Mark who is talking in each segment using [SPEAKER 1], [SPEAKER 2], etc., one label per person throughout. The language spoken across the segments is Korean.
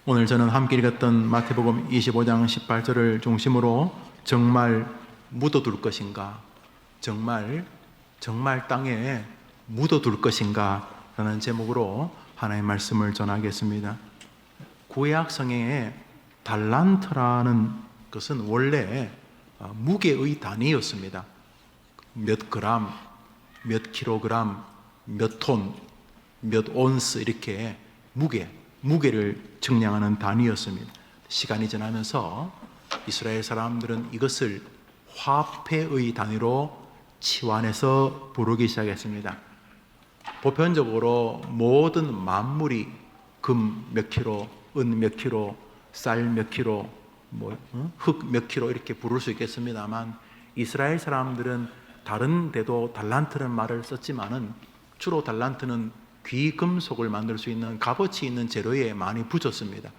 [SPEAKER 1] 오늘 저는 함께 읽었던 마태복음 25장 18절을 중심으로 정말 묻어둘 것인가, 정말 땅에 묻어둘 것인가 라는 제목으로 하나님의 말씀을 전하겠습니다. 구약 성경에 달란트라는 것은 원래 무게의 단위였습니다. 몇 그램, 몇 킬로그램, 몇 톤, 몇 온스 이렇게 무게를 측량하는 단위였습니다. 시간이 지나면서 이스라엘 사람들은 이것을 화폐의 단위로 치환해서 부르기 시작했습니다. 보편적으로 모든 만물이 금 몇 킬로, 은 몇 킬로, 쌀 몇 킬로, 흙 몇 킬로 이렇게 부를 수 있겠습니다만 이스라엘 사람들은 다른 데도 달란트라는 말을 썼지만은 주로 달란트는 귀금속을 만들 수 있는 값어치 있는 재료에 많이 붙였습니다.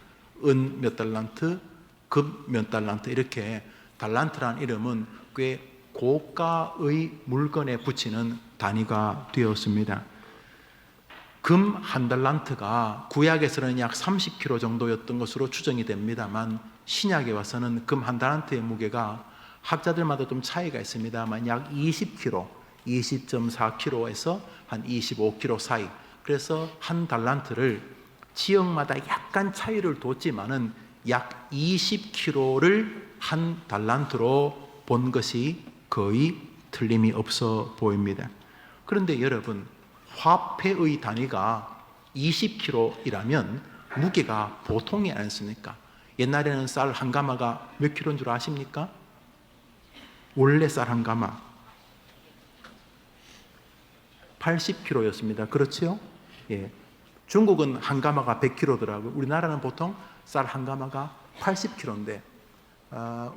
[SPEAKER 1] 은 몇 달란트, 금 몇 달란트 이렇게 달란트라는 이름은 꽤 고가의 물건에 붙이는 단위가 되었습니다. 금 한 달란트가 구약에서는 약 30kg 정도였던 것으로 추정이 됩니다만 신약에 와서는 금 한 달란트의 무게가 학자들마다 좀 차이가 있습니다만 약 20kg, 20.4kg에서 한 25kg 사이. 그래서 한 달란트를 지역마다 약간 차이를 뒀지만은 약 20kg를 한 달란트로 본 것이 거의 틀림이 없어 보입니다. 그런데 여러분, 화폐의 단위가 20kg이라면 무게가 보통이 아니었습니까? 옛날에는 쌀 한 가마가 몇 킬로인 줄 아십니까? 원래 쌀 한 가마 80kg였습니다. 그렇지요? 예. 중국은 한 가마가 100kg더라고요. 우리나라는 보통 쌀 한 가마가 80kg인데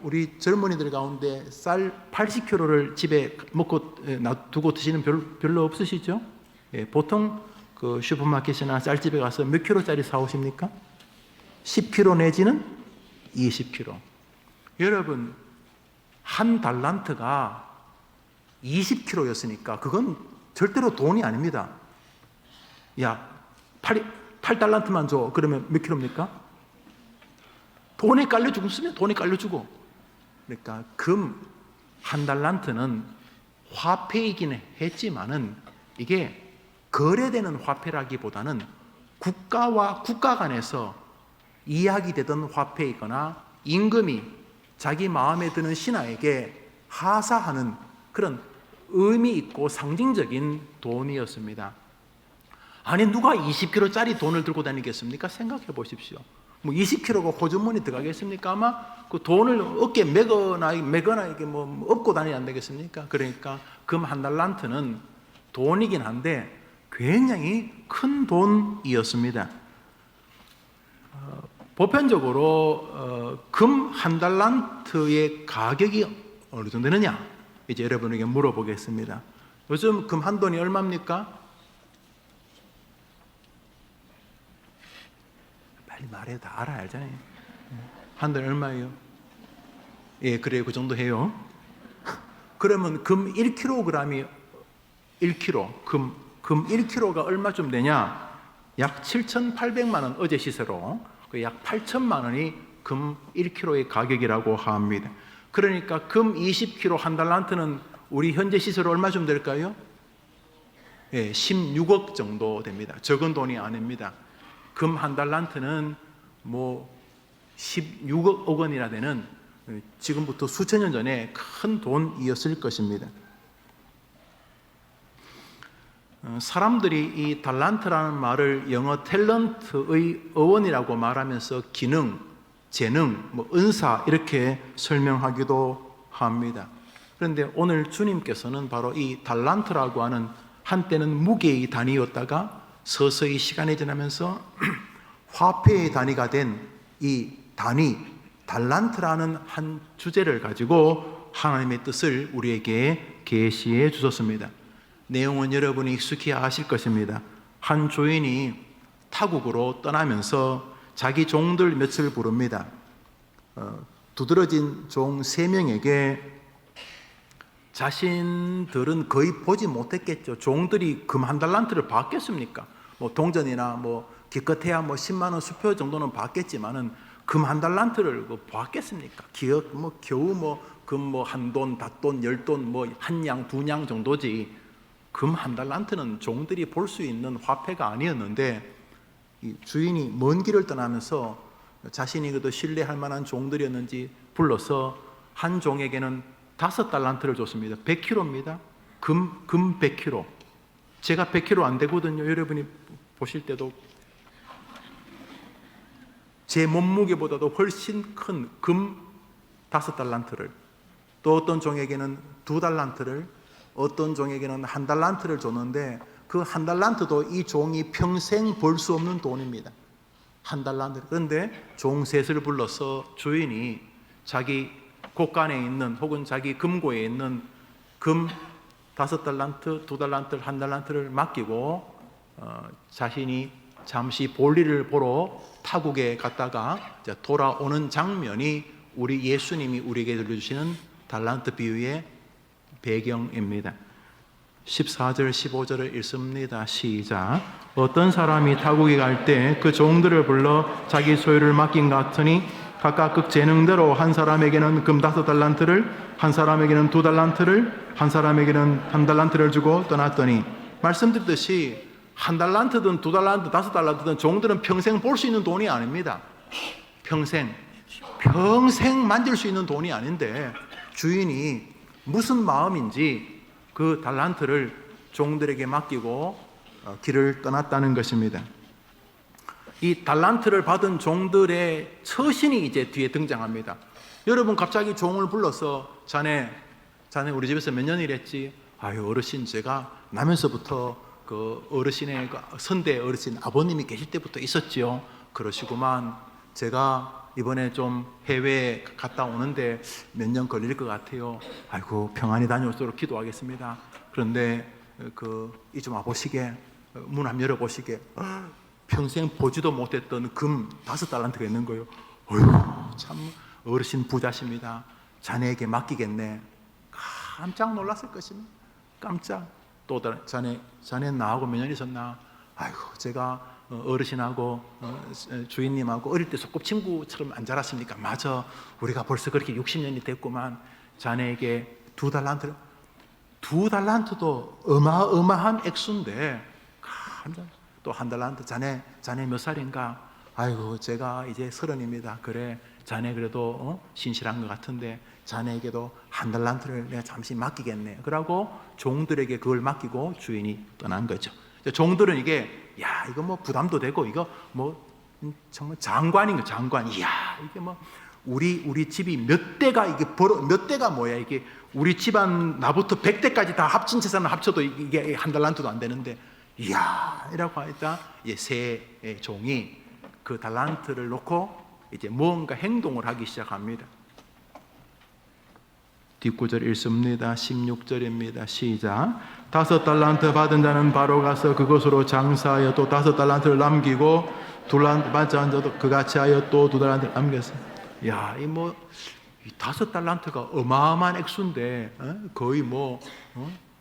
[SPEAKER 1] 우리 젊은이들 가운데 쌀 80kg를 집에 먹고 놔두고 드시는 별로 없으시죠? 예. 보통 그 슈퍼마켓이나 쌀집에 가서 몇 킬로짜리 사오십니까? 10kg 내지는 20kg. 여러분, 한 달란트가 20kg였으니까 그건 절대로 돈이 아닙니다. 야, 8달란트만 줘. 그러면 몇 킬로입니까? 돈에 깔려주고 쓰면 돈에 깔려주고. 그러니까 금 한 달란트는 화폐이긴 했지만은 이게 거래되는 화폐라기보다는 국가와 국가 간에서 이야기되던 화폐이거나 임금이 자기 마음에 드는 신하에게 하사하는 그런 의미 있고 상징적인 돈이었습니다. 아니 누가 20kg짜리 돈을 들고 다니겠습니까? 생각해 보십시오. 뭐 20kg가 호주머니 들어가겠습니까? 아마 그 돈을 어깨에 매거나 이게 뭐 업고 다니지 안 되겠습니까? 그러니까 금 한 달란트는 돈이긴 한데 굉장히 큰 돈이었습니다. 보편적으로 금 한 달란트의 가격이 어느 정도 되느냐? 이제 여러분에게 물어보겠습니다. 요즘 금 한 돈이 얼마입니까? 빨리 말해. 다 알잖아요. 한 돈이 얼마예요? 예, 그래요. 그 정도 해요. 그러면 금 1kg이 1kg, 금 1kg가 얼마쯤 되냐? 약 7,800만 원 어제 시세로 약 8천만 원이 금 1kg의 가격이라고 합니다. 그러니까 금 20kg 한 달란트는 우리 현재 시세로 얼마쯤 될까요? 예, 16억 정도 됩니다. 적은 돈이 아닙니다. 금 한 달란트는 뭐 16억 원이나 되는 지금부터 수천 년 전에 큰 돈이었을 것입니다. 사람들이 이 달란트라는 말을 영어 탤런트의 어원이라고 말하면서 기능, 재능, 은사 이렇게 설명하기도 합니다. 그런데 오늘 주님께서는 바로 이 달란트라고 하는 한때는 무게의 단위였다가 서서히 시간이 지나면서 화폐의 단위가 된 이 단위, 달란트라는 한 주제를 가지고 하나님의 뜻을 우리에게 계시해 주셨습니다. 내용은 여러분이 익숙히 아실 것입니다. 한 주인이 타국으로 떠나면서 자기 종들 몇을 부릅니다. 두드러진 종 3명에게 자신들은 거의 보지 못했겠죠. 종들이 금 한 달란트를 받겠습니까? 뭐 동전이나 뭐 기껏해야 뭐 10만 원 수표 정도는 받겠지만은 금 한 달란트를 뭐 보았겠습니까? 겨우 금 한 돈, 닷돈, 10돈 한 양, 두 양 정도지. 금 한 달란트는 종들이 볼 수 있는 화폐가 아니었는데 이 주인이 먼 길을 떠나면서 자신이 그래도 신뢰할 만한 종들이었는지 불러서 한 종에게는 5달란트를 줬습니다. 100kg입니다. 금 100kg. 제가 100kg 안 되거든요. 여러분이 보실 때도 제 몸무게보다도 훨씬 큰 금 5달란트를, 또 어떤 종에게는 2달란트를, 어떤 종에게는 1달란트를 줬는데 그 1달란트도 이 종이 평생 벌 수 없는 돈입니다. 1달란트. 그런데 종 셋을 불러서 주인이 자기 곳간에 있는 혹은 자기 금고에 있는 금 5달란트, 2달란트, 1달란트를 맡기고 자신이 잠시 볼일을 보러 타국에 갔다가 돌아오는 장면이 우리 예수님이 우리에게 들려주시는 달란트 비유의 배경입니다. 14절 15절을 읽습니다. 시작. 어떤 사람이 타국에 갈 때 그 종들을 불러 자기 소유를 맡긴 것 같으니 각각 그 재능대로 한 사람에게는 금 5달란트를, 한 사람에게는 2달란트를, 한 사람에게는 1달란트를 주고 떠났더니, 말씀드렸듯이 1달란트든 2달란트, 5달란트든 종들은 평생 볼 수 있는 돈이 아닙니다. 평생 만질 수 있는 돈이 아닌데 주인이 무슨 마음인지 그 달란트를 종들에게 맡기고 길을 떠났다는 것입니다. 이 달란트를 받은 종들의 처신이 이제 뒤에 등장합니다. 여러분 갑자기 종을 불러서 자네 우리 집에서 몇 년 일했지? 아유 어르신, 제가 나면서부터 그 어르신의 선대 어르신 아버님이 계실 때부터 있었지요. 그러시구만. 제가 이번에 좀 해외에 갔다 오는데 몇 년 걸릴 것 같아요. 아이고 평안히 다녀오도록 기도하겠습니다. 그런데 이 좀 와보시게, 문 한번 열어보시게, 평생 보지도 못했던 금 5달란트가 있는 거예요. 어휴, 참 어르신 부자십니다. 자네에게 맡기겠네. 깜짝 놀랐을 것입니다. 깜짝. 또 자네 나하고 몇 년 있었나? 아이고 제가 어르신하고 주인님하고 어릴 때 소꿉친구처럼 안 자랐습니까? 맞아, 우리가 벌써 그렇게 60년이 됐구만. 자네에게 2달란트도 어마어마한 액수인데 또 1달란트. 자네 몇 살인가? 아이고 제가 이제 30입니다. 그래, 자네 그래도 신실한 것 같은데 자네에게도 1달란트를 내가 잠시 맡기겠네. 그러고 종들에게 그걸 맡기고 주인이 떠난 거죠. 종들은 이게 이거 뭐 부담도 되고 이거 뭐 정말 장관인 거, 장관. 이야, 이게 뭐 우리 집이 몇 대가 이게 몇 대가 뭐야 이게, 우리 집안 나부터 100대까지 다 합친 재산을 합쳐도 이게 1달란트도 안 되는데, 이야, 이라고 하니까 세 종이 그 달란트를 놓고 이제 뭔가 행동을 하기 시작합니다. 뒷구절 읽습니다. 16절입니다. 시작. 5달란트 받은 자는 바로 가서 그것으로 장사하여 또 5달란트를 남기고 2달란트 받은 자도 그같이 하여 또 2달란트를 남겼어요. 야, 이 5달란트가 어마어마한 액수인데 거의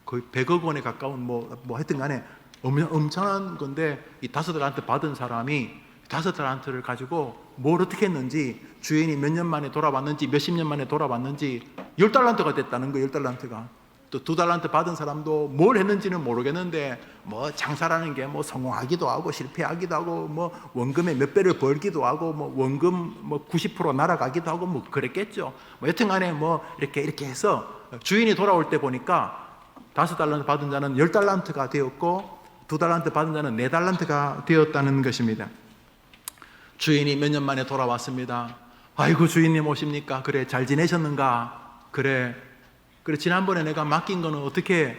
[SPEAKER 1] 거의 100억 원에 가까운 뭐 하여튼 간에 엄청난 건데, 이 5달란트 받은 사람이 5달란트를 가지고 뭘 어떻게 했는지, 주인이 몇 년 만에 돌아왔는지 몇십 년 만에 돌아왔는지 10달란트가 됐다는 거예요. 10달란트가. 또 2달란트 받은 사람도 뭘 했는지는 모르겠는데 뭐 장사라는 게 뭐 성공하기도 하고 실패하기도 하고 뭐 원금의 몇 배를 벌기도 하고 뭐 원금 뭐 90% 날아가기도 하고 뭐 그랬겠죠. 뭐 여튼간에 뭐 이렇게 해서 주인이 돌아올 때 보니까 5달란트 받은 자는 10달란트가 되었고 2달란트 받은 자는 4달란트가 되었다는 것입니다. 주인이 몇 년 만에 돌아왔습니다. 아이고 주인님 오십니까? 그래, 잘 지내셨는가? 그래 지난번에 내가 맡긴 거는 어떻게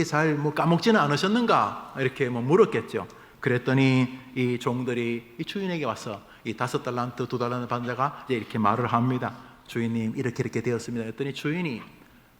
[SPEAKER 1] 잘 뭐 까먹지는 않으셨는가? 이렇게 뭐 물었겠죠. 그랬더니 이 종들이 이 주인에게 와서 이 5달란트 2달란트 받은 자가 이제 이렇게 말을 합니다. 주인님 이렇게 되었습니다. 그랬더니 주인이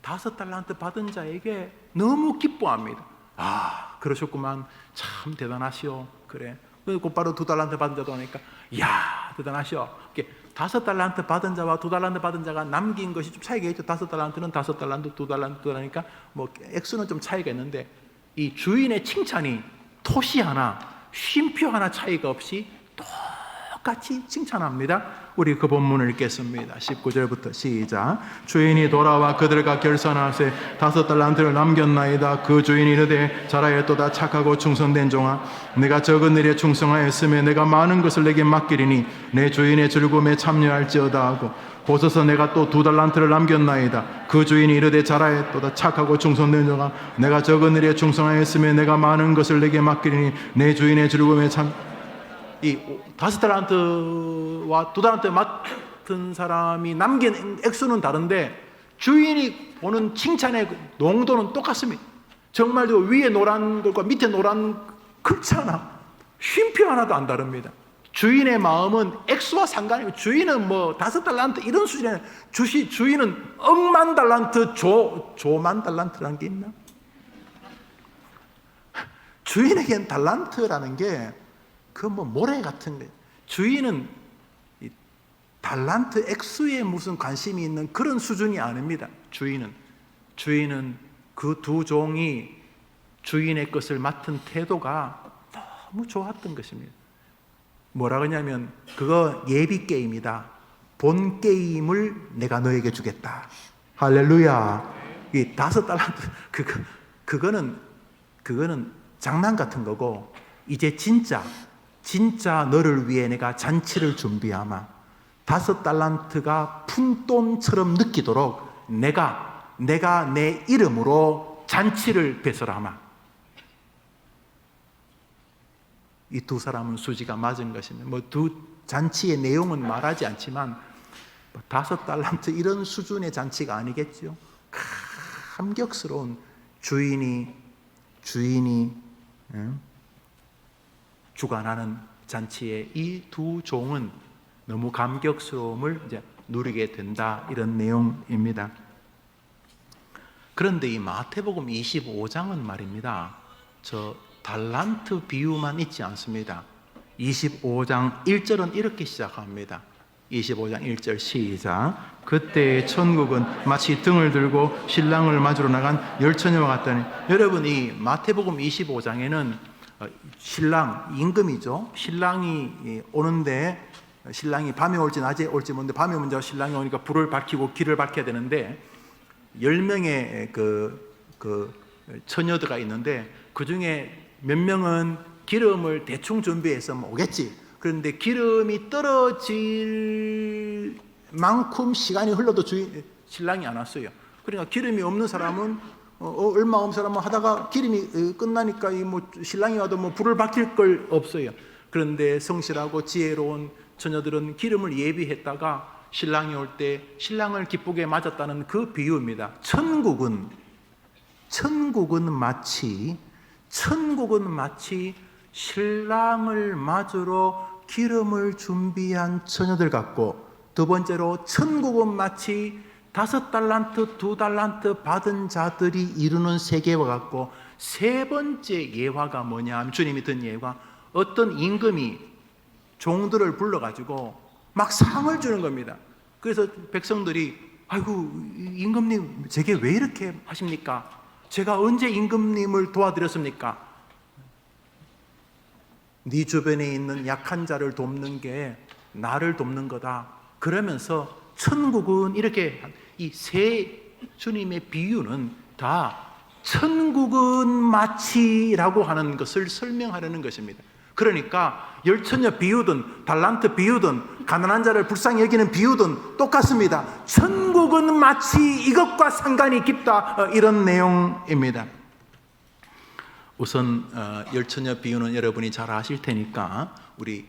[SPEAKER 1] 5달란트 받은 자에게 너무 기뻐합니다. 아, 그러셨구만. 참 대단하시오. 그래. 곧바로 2달란트 받은 자도 하니까, 이야, 대단하시오. 이렇게 5달란트 받은 자와 2달란트 받은 자가 남긴 것이 좀 차이가 있죠. 5달란트는 5달란트, 2달란트니까 뭐 액수는 좀 차이가 있는데, 이 주인의 칭찬이 토시 하나 쉼표 하나 차이가 없이 똑같이 칭찬합니다. 우리 그 본문을 읽겠습니다. 19절부터 시작. 주인이 돌아와 그들과 결산하세 5달란트를 남겼나이다. 그 주인이 이르되 잘하였도다. 착하고 충성된 종아, 내가 적은 일에 충성하였으며 내가 많은 것을 내게 맡기리니 내 주인의 즐거움에 참여할지어다 하고, 보소서 내가 또 2달란트를 남겼나이다. 그 주인이 이르되 잘하였도다. 착하고 충성된 종아, 내가 적은 일에 충성하였으며 내가 많은 것을 내게 맡기리니 내 주인의 즐거움에 이 5달란트와 2달란트 맡은 사람이 남긴 액수는 다른데 주인이 보는 칭찬의 농도는 똑같습니다. 정말 위에 노란 것과 밑에 노란 글자 하나, 쉼표 하나도 안 다릅니다. 주인의 마음은 액수와 상관이 없어요. 주인은 뭐 5달란트 이런 수준에 주인은 억만 달란트, 조만 달란트라는 게 있나? 주인에겐 달란트라는 게 그 뭐 모래 같은 데, 주인은 이 달란트 액수에 무슨 관심이 있는 그런 수준이 아닙니다. 주인은 그 2 종이 주인의 것을 맡은 태도가 너무 좋았던 것입니다. 뭐라 그러냐면 그거 예비 게임이다. 본 게임을 내가 너에게 주겠다. 할렐루야. 이 5달란트 그거는 장난 같은 거고, 이제 진짜 너를 위해 내가 잔치를 준비하마. 5달란트가 푼돈처럼 느끼도록 내가 내 이름으로 잔치를 배설하마. 이 2 사람은 수지가 맞은 것입니다. 뭐 잔치의 내용은 말하지 않지만 5달란트 이런 수준의 잔치가 아니겠죠. 감격스러운 주인이 주관하는 잔치에 이 2 종은 너무 감격스러움을 이제 누리게 된다, 이런 내용입니다. 그런데 이 마태복음 25장은 말입니다, 저 달란트 비유만 있지 않습니다. 25장 1절은 이렇게 시작합니다. 25장 1절 시작. 그때 천국은 마치 등을 들고 신랑을 맞으러 나간 열처녀와 같다니. 여러분, 이 마태복음 25장에는 신랑, 임금이죠. 신랑이 오는데, 신랑이 밤에 올지 낮에 올지 모르는데 밤에 먼저 신랑이 오니까 불을 밝히고 길을 밝혀야 되는데 10명의 그 처녀들가 있는데 그 중에 몇 명은 기름을 대충 준비해서 오겠지. 그런데 기름이 떨어질 만큼 시간이 흘러도 신랑이 안 왔어요. 그러니까 기름이 없는 사람은 얼마 없는 사람은 하다가 기름이 끝나니까 신랑이 와도 불을 밝힐 걸 없어요. 그런데 성실하고 지혜로운 처녀들은 기름을 예비했다가 신랑이 올 때 신랑을 기쁘게 맞았다는 그 비유입니다. 천국은 마치 신랑을 맞으러 기름을 준비한 처녀들 같고, 2번째로 천국은 마치 5달란트, 2달란트 받은 자들이 이루는 세계와 같고, 3번째 예화가 뭐냐 하면, 주님이 든 예화, 어떤 임금이 종들을 불러가지고 막 상을 주는 겁니다. 그래서 백성들이 아이고 임금님 제게 왜 이렇게 하십니까? 제가 언제 임금님을 도와드렸습니까? 네 주변에 있는 약한 자를 돕는 게 나를 돕는 거다. 그러면서 천국은 이렇게, 이 세 주님의 비유는 다 천국은 마치라고 하는 것을 설명하려는 것입니다. 그러니까 열처녀 비유든 달란트 비유든 가난한 자를 불쌍히 여기는 비유든 똑같습니다. 천국은 마치 이것과 상관이 깊다, 이런 내용입니다. 우선 열처녀 비유는 여러분이 잘 아실 테니까 우리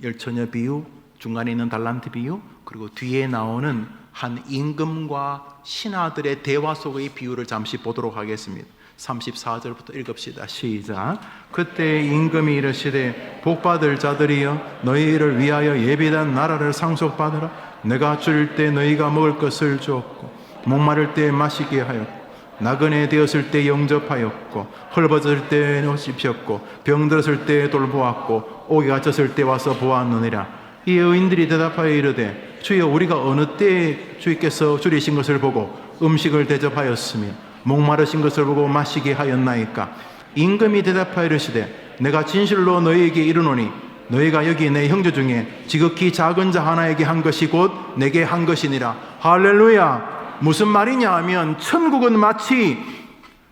[SPEAKER 1] 열처녀 비유, 중간에 있는 달란트 비유, 그리고 뒤에 나오는 한 임금과 신하들의 대화 속의 비유를 잠시 보도록 하겠습니다. 34절부터 읽읍시다. 시작. 그때 임금이 이르시되 복받을 자들이여 너희를 위하여 예비한 나라를 상속받으라. 내가 줄 때 너희가 먹을 것을 주었고 목마를 때 마시게 하였고 나그네 되었을 때 영접하였고 헐벗을 때 옷 입혔고 병들었을 때 돌보았고 옥에 갇혔을 때 와서 보았느니라. 이 의인들이 대답하여 이르되 주여 우리가 어느 때에 주께서 줄이신 것을 보고 음식을 대접하였으며 목마르신 것을 보고 마시게 하였나이까? 임금이 대답하여 이르시되 내가 진실로 너희에게 이르노니 너희가 여기 내 형제 중에 지극히 작은 자 하나에게 한 것이 곧 내게 한 것이니라. 할렐루야. 무슨 말이냐 하면 천국은 마치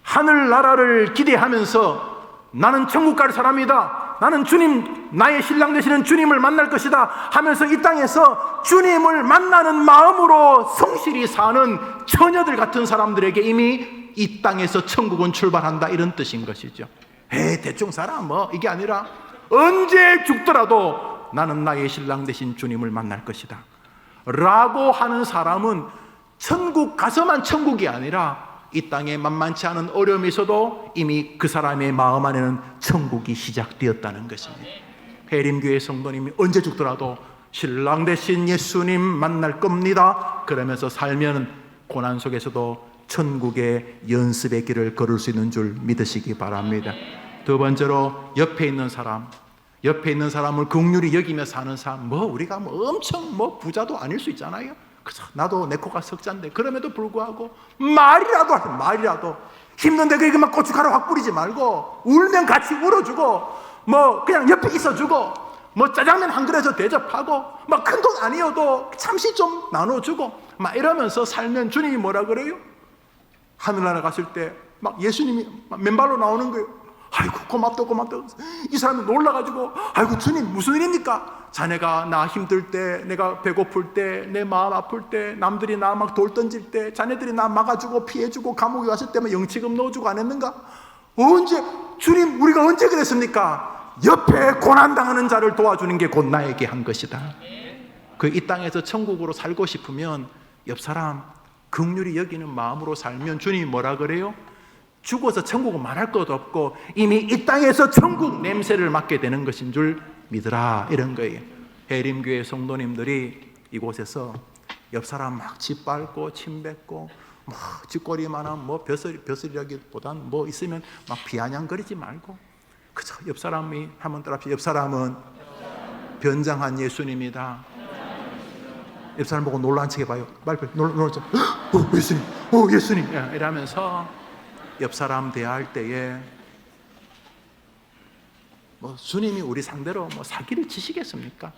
[SPEAKER 1] 하늘나라를 기대하면서 나는 천국 갈 사람이다, 나는 주님, 나의 신랑 되시는 주님을 만날 것이다 하면서 이 땅에서 주님을 만나는 마음으로 성실히 사는 처녀들 같은 사람들에게 이미 이 땅에서 천국은 출발한다, 이런 뜻인 것이죠. 대충 살아 뭐 이게 아니라 언제 죽더라도 나는 나의 신랑 되신 주님을 만날 것이다 라고 하는 사람은 천국 가서만 천국이 아니라 이 땅에 만만치 않은 어려움이 있어도 이미 그 사람의 마음 안에는 천국이 시작되었다는 것입니다. 해림교회 성도님이 언제 죽더라도 신랑 되신 예수님 만날 겁니다 그러면서 살면 고난 속에서도 천국의 연습의 길을 걸을 수 있는 줄 믿으시기 바랍니다. 두 번째로 옆에 있는 사람을 긍휼히 여기며 사는 삶. 우리가 엄청 부자도 아닐 수 있잖아요. 그래서 나도 내 코가 석자인데 그럼에도 불구하고 말이라도 힘든데 그게 막 고춧가루 확 뿌리지 말고 울면 같이 울어주고 그냥 옆에 있어주고 짜장면 한 그릇에서 대접하고 큰 돈 아니어도 잠시 좀 나눠주고 이러면서 살면 주님이 뭐라 그래요? 하늘나라 갔을 때 예수님이 맨발로 나오는 거예요. 아이고 고맙다. 이 사람이 놀라가지고 아이고 주님 무슨 일입니까? 자네가 나 힘들 때, 내가 배고플 때, 내 마음 아플 때, 남들이 나 돌 던질 때, 자네들이 나 막아주고 피해주고 감옥에 왔을 때만 영치금 넣어주고 안 했는가? 언제 주님 우리가 언제 그랬습니까? 옆에 고난당하는 자를 도와주는 게 곧 나에게 한 것이다. 이 땅에서 천국으로 살고 싶으면 옆 사람 긍휼히 여기는 마음으로 살면 주님이 뭐라 그래요? 죽어서 천국은 말할 것도 없고 이미 이 땅에서 천국 냄새를 맡게 되는 것인 줄 믿으라, 이런 거예요. 해림교회 성도님들이 이곳에서 옆 사람 짓밟고 침뱉고 짓거리만한 벼슬이라기보단 있으면 비아냥거리지 말고 그저 옆 사람이 한번 따라합시다. 옆 사람은 변장한 예수님이다. 옆 사람 보고 놀란 척 해봐요. 놀란 척. 예수님 이러면서 옆 사람 대할 때에 주님이 우리 상대로 사기를 치시겠습니까?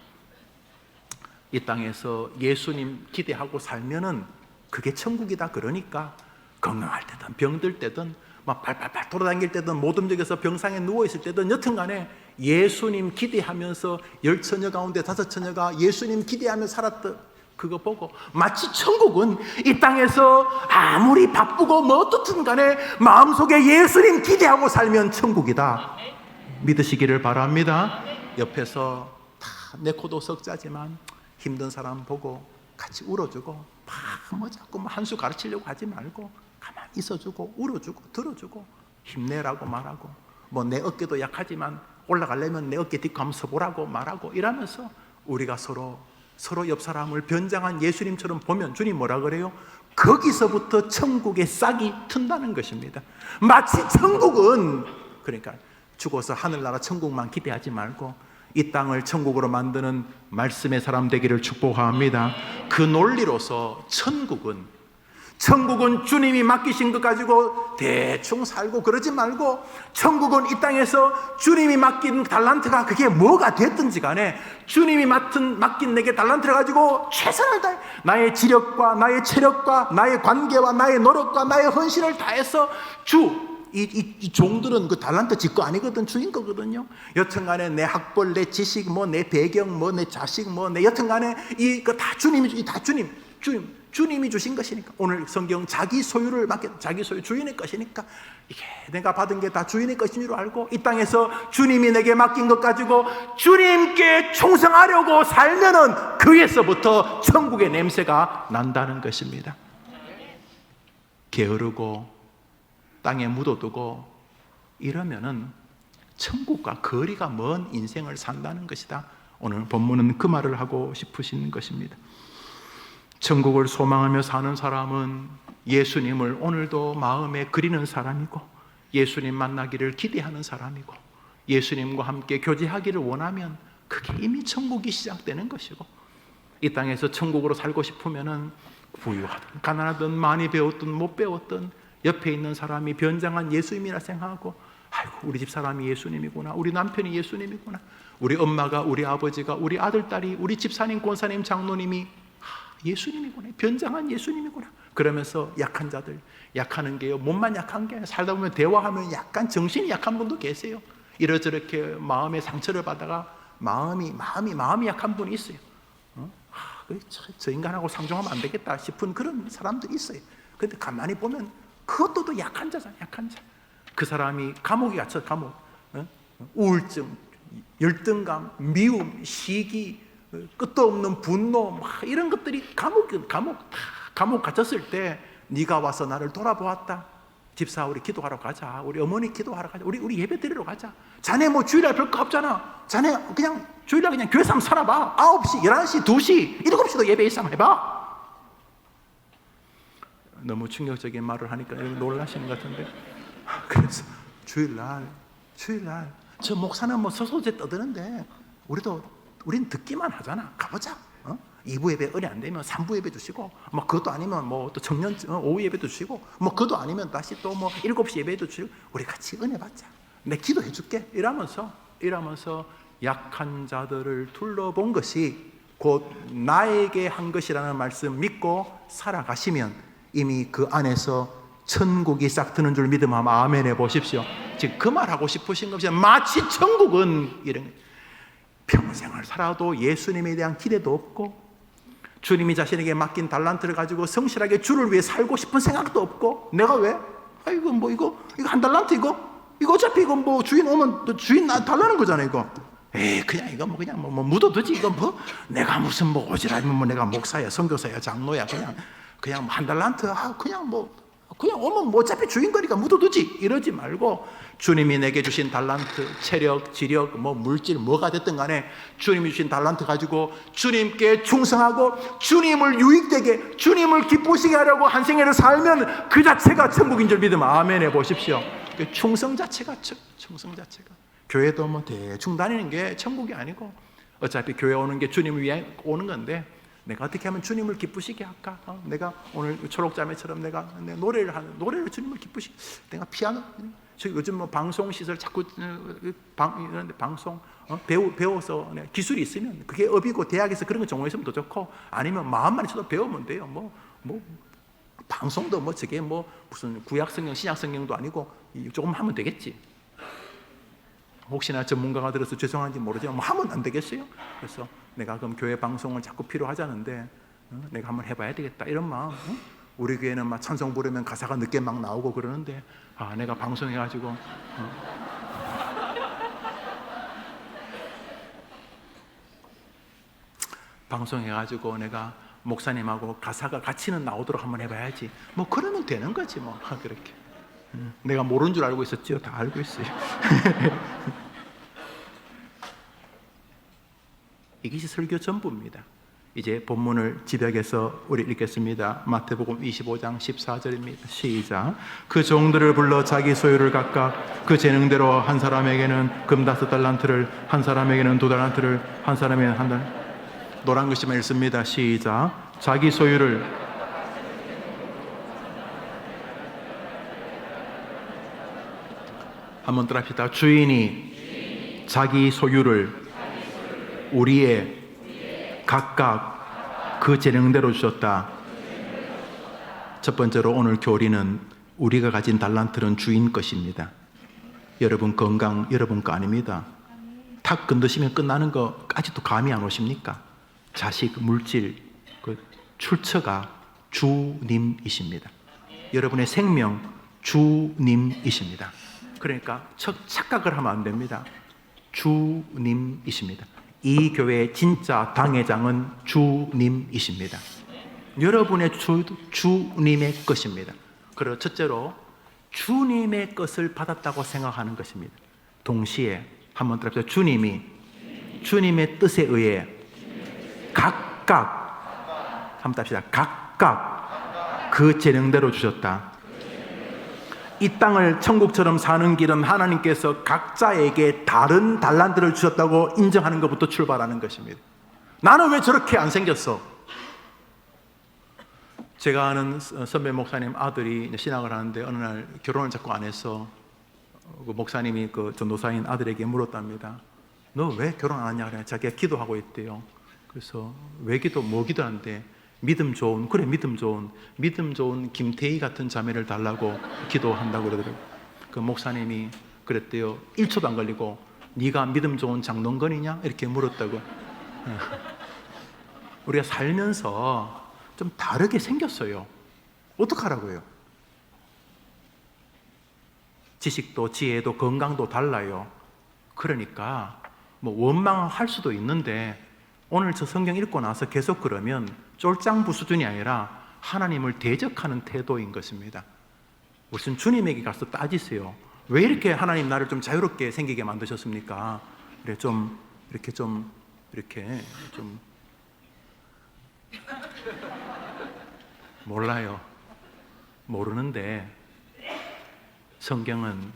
[SPEAKER 1] 이 땅에서 예수님 기대하고 살면은 그게 천국이다. 그러니까 건강할 때든 병들 때든 팔팔팔 돌아다닐 때든 못 움직여서 병상에 누워있을 때든 여튼간에 예수님 기대하면서 10처녀 가운데 5처녀가 예수님 기대하며 살았던 그거 보고 마치 천국은 이 땅에서 아무리 바쁘고 어떻든 간에 마음속에 예수님 기대하고 살면 천국이다 믿으시기를 바랍니다. 옆에서 다 내 코도 석자지만 힘든 사람 보고 같이 울어주고 자꾸 한 수 가르치려고 하지 말고 가만히 있어주고 울어주고 들어주고 힘내라고 말하고 내 어깨도 약하지만 올라가려면 내 어깨 딛고 한번 서보라고 말하고 이러면서 우리가 서로 옆 사람을 변장한 예수님처럼 보면 주님 뭐라 그래요? 거기서부터 천국의 싹이 튼다는 것입니다. 마치 천국은 그러니까 죽어서 하늘나라 천국만 기대하지 말고 이 땅을 천국으로 만드는 말씀의 사람 되기를 축복합니다. 그 논리로서 천국은 주님이 맡기신 것 가지고 대충 살고 그러지 말고 천국은 이 땅에서 주님이 맡긴 달란트가 그게 뭐가 됐든지 간에 주님이 맡긴 내게 달란트를 가지고 최선을 다해 나의 지력과 나의 체력과 나의 관계와 나의 노력과 나의 헌신을 다해서 이 종들은 그 달란트 지 거 아니거든, 주인 거거든요. 여튼간에 내 학벌, 내 지식, 내 배경, 내 자식, 내 여튼간에 다 주님이 주신 것이니까. 오늘 성경 자기 소유 주인의 것이니까 이게 내가 받은 게 다 주인의 것인 줄 알고 이 땅에서 주님이 내게 맡긴 것 가지고 주님께 충성하려고 살면은 그에서부터 천국의 냄새가 난다는 것입니다. 게으르고 땅에 묻어두고 이러면은 천국과 거리가 먼 인생을 산다는 것이다. 오늘 본문은 그 말을 하고 싶으신 것입니다. 천국을 소망하며 사는 사람은 예수님을 오늘도 마음에 그리는 사람이고 예수님 만나기를 기대하는 사람이고 예수님과 함께 교제하기를 원하면 그게 이미 천국이 시작되는 것이고 이 땅에서 천국으로 살고 싶으면은 부유하든 가난하든 많이 배웠든 못 배웠든 옆에 있는 사람이 변장한 예수님이라 생각하고 아이고, 우리 집사람이 예수님이구나, 우리 남편이 예수님이구나, 우리 엄마가, 우리 아버지가, 우리 아들, 딸이, 우리 집사님, 권사님, 장로님이 예수님이구나, 변장한 예수님이구나. 그러면서 약한 자들, 약하는 게요, 몸만 약한 게 아니라 살다 보면 대화하면 약간 정신이 약한 분도 계세요. 이러저렇게 마음의 상처를 받다가 마음이 약한 분이 있어요. 저 인간하고 상종하면 안 되겠다 싶은 그런 사람도 있어요. 근데 가만히 보면 그것도 또 약한 자잖아요. 약한 자. 그 사람이 감옥에 갇혀, 감옥. 우울증, 열등감, 미움, 시기, 끝도 없는 분노, 막 이런 것들이 감옥 갇혔을 때 네가 와서 나를 돌아보았다. 집사, 우리 기도하러 가자. 우리 어머니 기도하러 가자. 우리 예배 드리러 가자. 자네 뭐 주일날 별거 없잖아. 자네 그냥 주일날 그냥 교회 상 살아봐. 9시, 11시, 2시, 7시도 예배 일상 해봐. 너무 충격적인 말을 하니까 놀라시는 것 같은데, 그래서 주일날 저 목사는 뭐 서소재 떠드는데 우린 듣기만 하잖아. 가보자. 2부 예배 은혜 안 되면 3부 예배 주시고, 뭐 그것도 아니면 뭐 또 청년 오후 예배도 주시고, 뭐 그것도 아니면 다시 또 뭐 7시 예배도 주시고, 우리 같이 은혜 받자. 내 기도해 줄게. 이러면서 약한 자들을 둘러본 것이 곧 나에게 한 것이라는 말씀 믿고 살아가시면 이미 그 안에서 천국이 싹 트는 줄 믿으면 아멘 해보십시오. 지금 그 말하고 싶으신 것이 마치 천국은 이런, 평생을 살아도 예수님에 대한 기대도 없고, 주님이 자신에게 맡긴 달란트를 가지고 성실하게 주를 위해 살고 싶은 생각도 없고, 내가 왜? 이거 뭐 이거 한 달란트 이거 어차피 이거 뭐 주인 오면 또 주인 달라는 거잖아. 이거 그냥 이거 뭐 그냥 뭐 묻어두지. 이거 뭐 내가 무슨 뭐 오지라면 뭐 내가 목사야, 선교사야, 장로야, 그냥 뭐 한 달란트 그냥 오면 뭐 어차피 주인 거니까 묻어두지. 이러지 말고 주님이 내게 주신 달란트, 체력, 지력, 뭐 물질 뭐가 됐든 간에 주님이 주신 달란트 가지고 주님께 충성하고 주님을 유익되게, 주님을 기쁘시게 하려고 한 생애를 살면 그 자체가 천국인 줄 믿으면 아멘 해보십시오. 충성 자체가 교회도 뭐 대충 다니는 게 천국이 아니고, 어차피 교회 오는 게 주님을 위해 오는 건데, 내가 어떻게 하면 주님을 기쁘시게 할까? 내가 오늘 초록자매처럼 내가 노래를 주님을 기쁘시게, 내가 피아노, 저 요즘 뭐 방송 시설 자꾸 이런데 방송 배워서 기술이 있으면 그게 업이고, 대학에서 그런 거 전공했으면 더 좋고, 아니면 마음만 있어도 배우면 돼요. 뭐 방송도 뭐 저게 뭐 무슨 구약 성경, 신약 성경도 아니고 조금 하면 되겠지. 혹시나 전문가가 들어서 죄송한지 모르지만 뭐 하면 안 되겠어요? 그래서 내가 그럼 교회 방송을 자꾸 필요하자는데 내가 한번 해봐야 되겠다, 이런 마음. 우리 교회는 막 찬송 부르면 가사가 늦게 막 나오고 그러는데, 내가 방송해가지고 방송해가지고 내가 목사님하고 가사가 같이는 나오도록 한번 해봐야지. 뭐 그러면 되는 거지 뭐. 그렇게 내가 모르는 줄 알고 있었지요? 다 알고 있어요. 이것이 설교 전부입니다. 이제 본문을 집약해서 우리 읽겠습니다. 마태복음 25장 14절입니다. 시작. 그 종들을 불러 자기 소유를 각각 그 재능대로, 한 사람에게는 금 5달란트를, 한 사람에게는 2달란트를, 한 사람에게는 1달란트. 노란 글씨만 읽습니다. 시작. 자기 소유를, 한번 따라합시다. 주인이 자기 소유를 우리의 각각 그 재능대로 주셨다. 첫 번째로 오늘 교리는 우리가 가진 달란트는 주인 것입니다. 여러분 건강 여러분 거 아닙니다. 탁 건드시면 끝나는 거 아직도 감이 안 오십니까? 자식, 물질, 그 출처가 주님이십니다. 여러분의 생명 주님이십니다. 그러니까 착각을 하면 안 됩니다. 주님이십니다. 이 교회의 진짜 당회장은 주님이십니다. 여러분의 주님의 것입니다. 그리고 첫째로 주님의 것을 받았다고 생각하는 것입니다. 동시에 한번 들어보세요. 주님이 주님의 뜻에 의해 각각, 한번 답시다. 각각 그 재능대로 주셨다. 이 땅을 천국처럼 사는 길은 하나님께서 각자에게 다른 달란트를 주셨다고 인정하는 것부터 출발하는 것입니다. 나는 왜 저렇게 안 생겼어? 제가 아는 선배 목사님 아들이 신학을 하는데 어느 날 결혼을 자꾸 안 해서 그 목사님이 그 전도사인 아들에게 물었답니다. 너 왜 결혼 안 하냐? 그래. 자기가 기도하고 있대요. 그래서 왜 기도, 뭐 기도하는데 믿음 좋은, 그래 믿음 좋은 김태희 같은 자매를 달라고 기도한다고 그러더라고요. 그 목사님이 그랬대요. 1초도 안 걸리고 네가 믿음 좋은 장동건이냐? 이렇게 물었다고. 우리가 살면서 좀 다르게 생겼어요. 어떡하라고요? 지식도 지혜도 건강도 달라요. 그러니까 뭐 원망할 수도 있는데 오늘 저 성경 읽고 나서 계속 그러면 쫄짱부 수준이 아니라 하나님을 대적하는 태도인 것입니다. 무슨 주님에게 가서 따지세요. 왜 이렇게 하나님 나를 좀 자유롭게 생기게 만드셨습니까? 그래 이렇게 좀 몰라요. 모르는데 성경은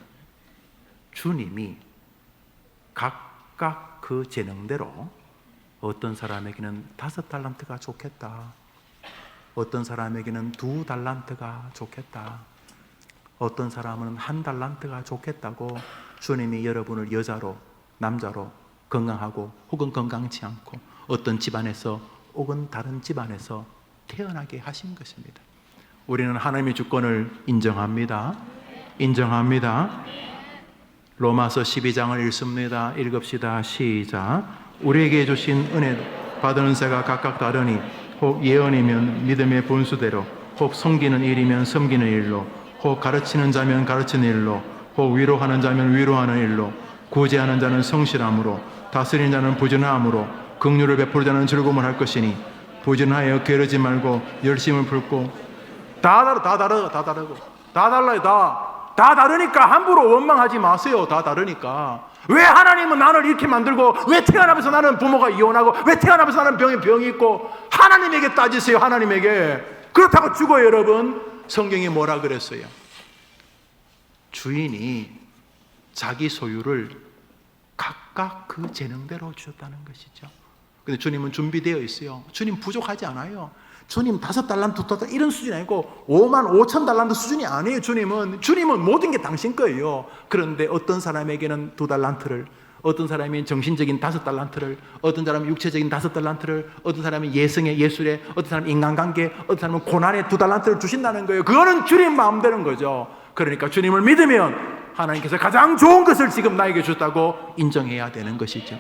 [SPEAKER 1] 주님이 각각 그 재능대로 어떤 사람에게는 5달란트가 좋겠다, 어떤 사람에게는 2달란트가 좋겠다, 어떤 사람은 1달란트가 좋겠다고 주님이 여러분을 여자로 남자로 건강하고 혹은 건강치 않고 어떤 집안에서 혹은 다른 집안에서 태어나게 하신 것입니다. 우리는 하나님의 주권을 인정합니다. 로마서 12장을 읽습니다. 읽읍시다. 시작. 우리에게 주신 은혜 받은 은사가 각각 다르니 혹 예언이면 믿음의 분수대로, 혹 섬기는 일이면 섬기는 일로, 혹 가르치는 자면 가르치는 일로, 혹 위로하는 자면 위로하는 일로, 구제하는 자는 성실함으로, 다스리는 자는 부지런함으로, 긍휼을 베푸는 자는 즐거움을 할 것이니 부지런하여 게으르지 말고 열심을 품고. 다 달라요. 다 다르니까 함부로 원망하지 마세요. 다 다르니까. 왜 하나님은 나를 이렇게 만들고, 왜 태어나면서 나는 부모가 이혼하고, 왜 태어나면서 나는 병이 있고, 하나님에게 따지세요. 하나님에게. 그렇다고 죽어요. 여러분, 성경이 뭐라 그랬어요? 주인이 자기 소유를 각각 그 재능대로 주셨다는 것이죠. 근데 주님은 준비되어 있어요. 주님 부족하지 않아요. 주님 5달란트 이런 수준이 아니고 55,000달란트 수준이 아니에요. 주님은 모든 게 당신 거예요. 그런데 어떤 사람에게는 2달란트를, 어떤 사람이 정신적인 5달란트를, 어떤 사람은 육체적인 5달란트를, 어떤 사람은 예성에, 예술에, 어떤 사람은 인간관계, 어떤 사람은 고난에 2달란트를 주신다는 거예요. 그거는 주님 마음대로인 거죠. 그러니까 주님을 믿으면 하나님께서 가장 좋은 것을 지금 나에게 줬다고 인정해야 되는 것이죠.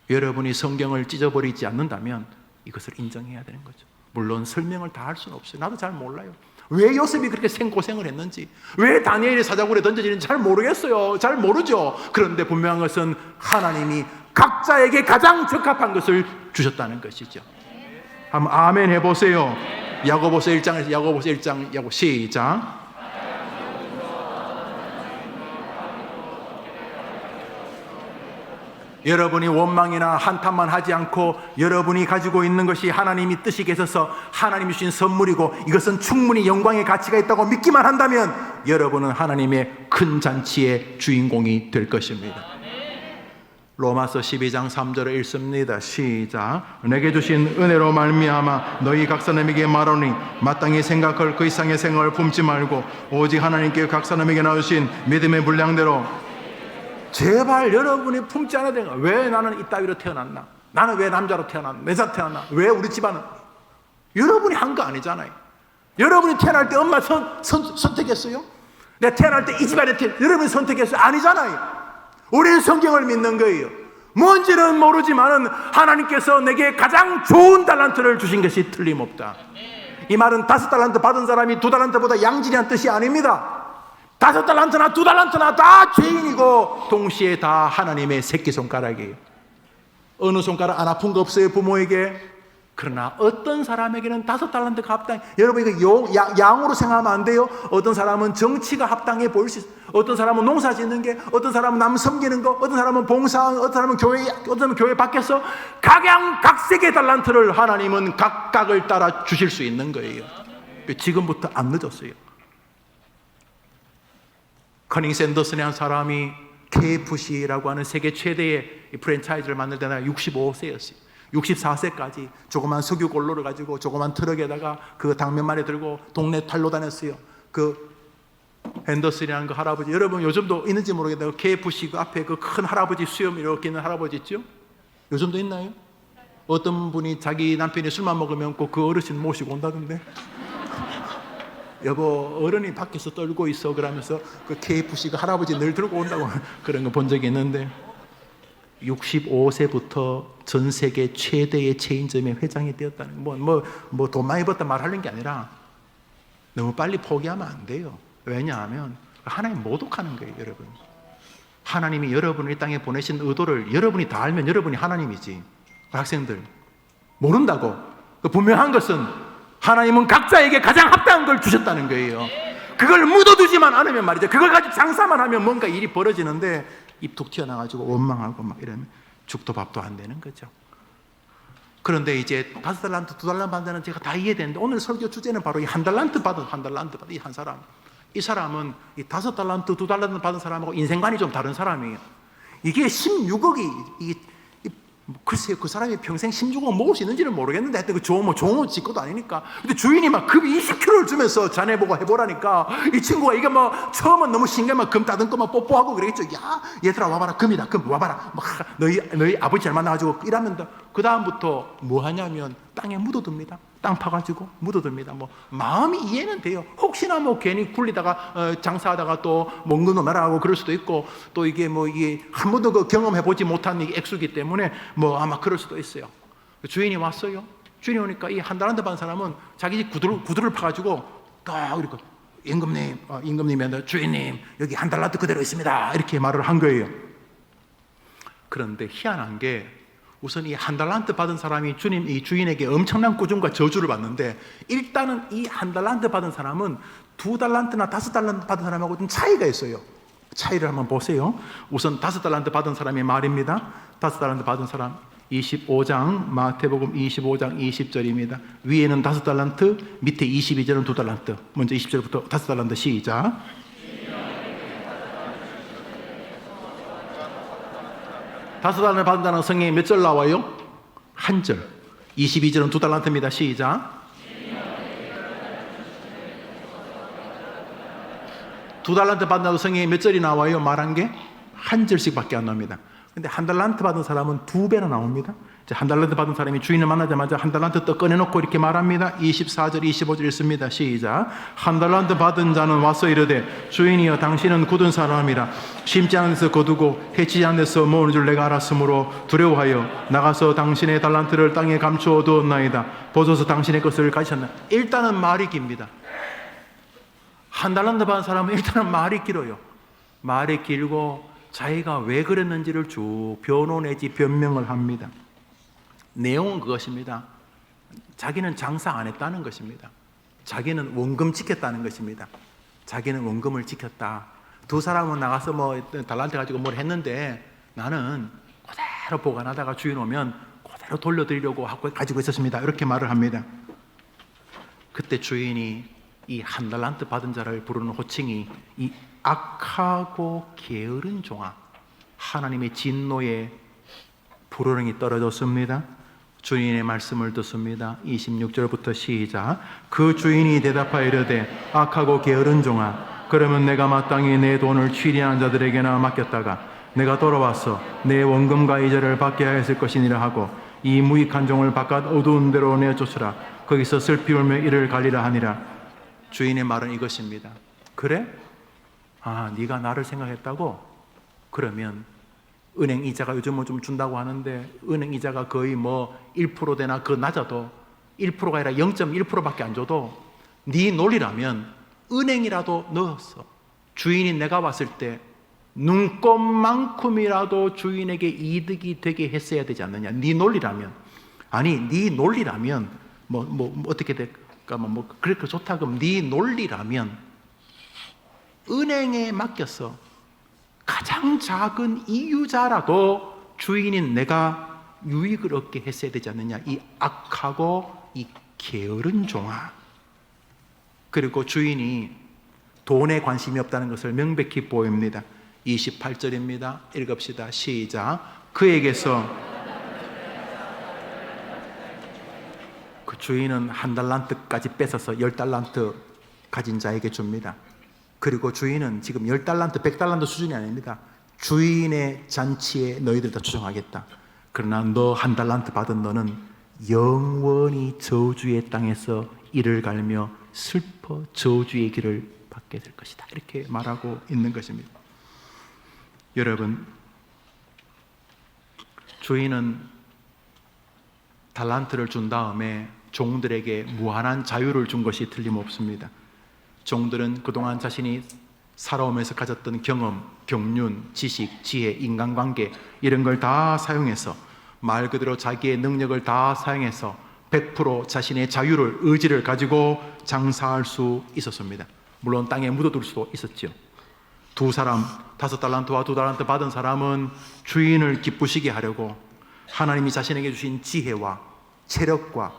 [SPEAKER 1] 여러분이 성경을 찢어버리지 않는다면 이것을 인정해야 되는 거죠. 물론 설명을 다 할 수는 없어요. 나도 잘 몰라요. 왜 요셉이 그렇게 생고생을 했는지, 왜 다니엘이 사자굴에 던져지는지 잘 모르겠어요. 잘 모르죠. 그런데 분명한 것은 하나님이 각자에게 가장 적합한 것을 주셨다는 것이죠. 한번 아멘 해보세요. 야고보서 1장 시작. 여러분이 원망이나 한탄만 하지 않고 여러분이 가지고 있는 것이 하나님이 뜻이 계셔서 하나님이 주신 선물이고 이것은 충분히 영광의 가치가 있다고 믿기만 한다면 여러분은 하나님의 큰 잔치의 주인공이 될 것입니다. 로마서 12장 3절을 읽습니다. 시작. 내게 주신 은혜로 말미암아 너희 각 사람에게 말하니 마땅히 생각할 그 이상의 생각을 품지 말고 오직 하나님께 각 사람에게 나주신 믿음의 분량대로. 제발 여러분이 품지 않아야 되는 거야. 왜 나는 이따위로 태어났나? 나는 왜 남자로 태어났나? 여자로 태어났나? 왜 우리 집안은? 여러분이 한 거 아니잖아요. 여러분이 태어날 때 엄마 선택했어요? 내가 태어날 때 이 집안에 여러분이 선택했어요? 아니잖아요. 우리는 성경을 믿는 거예요. 뭔지는 모르지만은 하나님께서 내게 가장 좋은 달란트를 주신 것이 틀림없다. 이 말은 5달란트 받은 사람이 2달란트보다 양질이란 뜻이 아닙니다. 5달란트나 2달란트나 다 죄인이고 동시에 다 하나님의 새끼손가락이에요. 어느 손가락 안 아픈 거 없어요, 부모에게? 그러나 어떤 사람에게는 5달란트가 합당. 여러분 이거 양으로 생각하면 안 돼요. 어떤 사람은 정치가 합당해 보일 수 있어요. 어떤 사람은 농사 짓는 게, 어떤 사람은 남 섬기는 거, 어떤 사람은 봉사, 어떤 사람은 교회 밖에서 각양각색의 달란트를 하나님은 각각을 따라 주실 수 있는 거예요. 지금부터 안 늦었어요. 커닝 샌더슨이라는 사람이 KFC라고 하는 세계 최대의 프랜차이즈를 만들 때가 65세였어요. 64세까지 조그만 석유골로를 가지고 조그만 트럭에다가 그 당면만에 들고 동네 탈로 다녔어요. 그 핸더슨이라는 그 할아버지, 여러분 요즘도 있는지 모르겠는데 KFC 그 앞에 그 큰 할아버지 수염 이렇게 있는 할아버지 있죠? 요즘도 있나요? 어떤 분이 자기 남편이 술만 먹으면 꼭 그 어르신 모시고 온다던데. 여보, 어른이 밖에서 떨고 있어 그러면서 그 KFC 그 할아버지 늘 들고 온다고 그런 거 본 적이 있는데, 65세부터 전 세계 최대의 체인점의 회장이 되었다는 거, 뭐 돈 많이 벌다 말하는 게 아니라 너무 빨리 포기하면 안 돼요. 왜냐하면 하나님 모독하는 거예요, 여러분. 하나님이 여러분을 이 땅에 보내신 의도를 여러분이 다 알면 여러분이 하나님이지. 학생들 모른다고. 분명한 것은 하나님은 각자에게 가장 합당한 걸 주셨다는 거예요. 그걸 묻어두지만 않으면 말이죠, 그걸 가지고 장사만 하면 뭔가 일이 벌어지는데 입 툭 튀어나가지고 원망하고 막 이러면 죽도 밥도 안 되는 거죠. 그런데 이제 5달란트, 2달란트 받는 데는 제가 다 이해되는데, 오늘 설교 주제는 바로 이 한 달란트 받은 이 한 사람. 이 사람은 이 5달란트, 2달란트 받은 사람하고 인생관이 좀 다른 사람이에요. 이게 16억이 글쎄요, 그 사람이 평생 16억 모을 수 있는지는 모르겠는데, 하여튼 그 종호 짓고도 아니니까. 근데 주인이 막 급 20kg를 주면서 자네 보고 해보라니까, 이 친구가 이게 뭐 처음은 너무 신기하면 금 따듬고 막 뽀뽀하고 그러겠죠. 야, 얘들아 와봐라, 금이다, 금 와봐라. 막 너희 아버지 잘 만나가지고 이러면 그 다음부터 뭐 하냐면 땅에 묻어둡니다. 땅 파가지고 묻어둡니다. 뭐 마음이 이해는 돼요. 혹시나 뭐 괜히 굴리다가 장사하다가 또 먹는 놈 날아가고 그럴 수도 있고, 또 이게 한 번도 그 경험해보지 못한 액수기 때문에 뭐 아마 그럴 수도 있어요. 주인이 왔어요. 주인이 오니까 이 한 달란트 받은 사람은 자기 집 구두를 파가지고 딱 이렇게, 임금님이 주인님 여기 한 달란트 그대로 있습니다, 이렇게 말을 한 거예요. 그런데 희한한 게, 우선 이 한 달란트 받은 사람이 이 주인에게 엄청난 꾸중과 저주를 받는데, 일단은 이 한 달란트 받은 사람은 2달란트나 5달란트 받은 사람하고 좀 차이가 있어요. 차이를 한번 보세요. 우선 5달란트 받은 사람의 말입니다. 5달란트 받은 사람 25장, 마태복음 25장 20절입니다. 위에는 5달란트, 밑에 22절은 2달란트. 먼저 20절부터 5달란트 시작. 5달란트 받는다는 성경에 몇 절 나와요? 한 절. 22절은 2달란트입니다. 시작. 2달란트 받는다는 성경에 몇 절이 나와요? 말한 게 한 절씩밖에 안 나옵니다. 근데 한 달란트 받은 사람은 2배나 나옵니다. 한 달란트 받은 사람이 주인을 만나자마자 한 달란트 떡 꺼내놓고 이렇게 말합니다. 24절 25절 읽습니다. 시작. 한 달란트 받은 자는 와서 이르되 주인이여 당신은 굳은 사람이라 심지 않은 데서 거두고 해치지 않은 데서 모으는 줄 내가 알았으므로 두려워하여 나가서 당신의 달란트를 땅에 감추어 두었나이다. 보소서 당신의 것을 가지셨나. 일단은 말이 깁니다. 한 달란트 받은 사람은 일단은 말이 길어요. 말이 길고 자기가 왜 그랬는지를 쭉 변호 내지 변명을 합니다. 내용은 그것입니다. 자기는 장사 안 했다는 것입니다. 자기는 원금 지켰다는 것입니다. 자기는 원금을 지켰다. 두 사람은 나가서 달란트 가지고 뭘 했는데 나는 그대로 보관하다가 주인 오면 그대로 돌려드리려고 하고 가지고 있었습니다. 이렇게 말을 합니다. 그때 주인이 이 한 달란트 받은 자를 부르는 호칭이 이 악하고 게으른 종아, 하나님의 진노의 불호령이 떨어졌습니다. 주인의 말씀을 듣습니다. 26절부터 시작. 그 주인이 대답하여 이르되 악하고 게으른 종아, 그러면 내가 마땅히 내 돈을 취리한 자들에게나 맡겼다가 내가 돌아와서 내 원금과 이자를 받게 하였을 것이니라 하고 이 무익한 종을 바깥 어두운 데로 내쫓으라. 거기서 슬피 울며 이를 갈리라 하니라. 주인의 말은 이것입니다. 그래? 네가 나를 생각했다고? 그러면 은행 이자가 요즘은 좀 준다고 하는데 은행 이자가 거의 1% 되나 그 낮아도 1%가 아니라 0.1%밖에 안 줘도 네 논리라면 은행이라도 넣었어. 주인이 내가 왔을 때 눈꼽만큼이라도 주인에게 이득이 되게 했어야 되지 않느냐. 네 논리라면. 아니 네 논리라면 어떻게 될까? 그렇게 좋다 그럼 네 논리라면 은행에 맡겨서 가장 작은 이유자라도 주인인 내가 유익을 얻게 했어야 되지 않느냐. 이 악하고 이 게으른 종아. 그리고 주인이 돈에 관심이 없다는 것을 명백히 보입니다. 28절입니다. 읽읍시다. 시작. 그에게서 그 주인은 한 달란트까지 뺏어서 10달란트 가진 자에게 줍니다. 그리고 주인은 지금 10달란트, 100달란트 수준이 아닙니다. 주인의 잔치에 너희들 다 추정하겠다. 그러나 너 1달란트 받은 너는 영원히 저주의 땅에서 이를 갈며 슬퍼 저주의 길을 받게 될 것이다. 이렇게 말하고 있는 것입니다. 여러분, 주인은 달란트를 준 다음에 종들에게 무한한 자유를 준 것이 틀림없습니다. 종들은 그동안 자신이 살아오면서 가졌던 경험, 경륜, 지식, 지혜, 인간관계 이런 걸 다 사용해서 말 그대로 자기의 능력을 다 사용해서 100% 자신의 자유를, 의지를 가지고 장사할 수 있었습니다. 물론 땅에 묻어둘 수도 있었죠. 2사람, 5달란트와 2달란트 받은 사람은 주인을 기쁘시게 하려고 하나님이 자신에게 주신 지혜와 체력과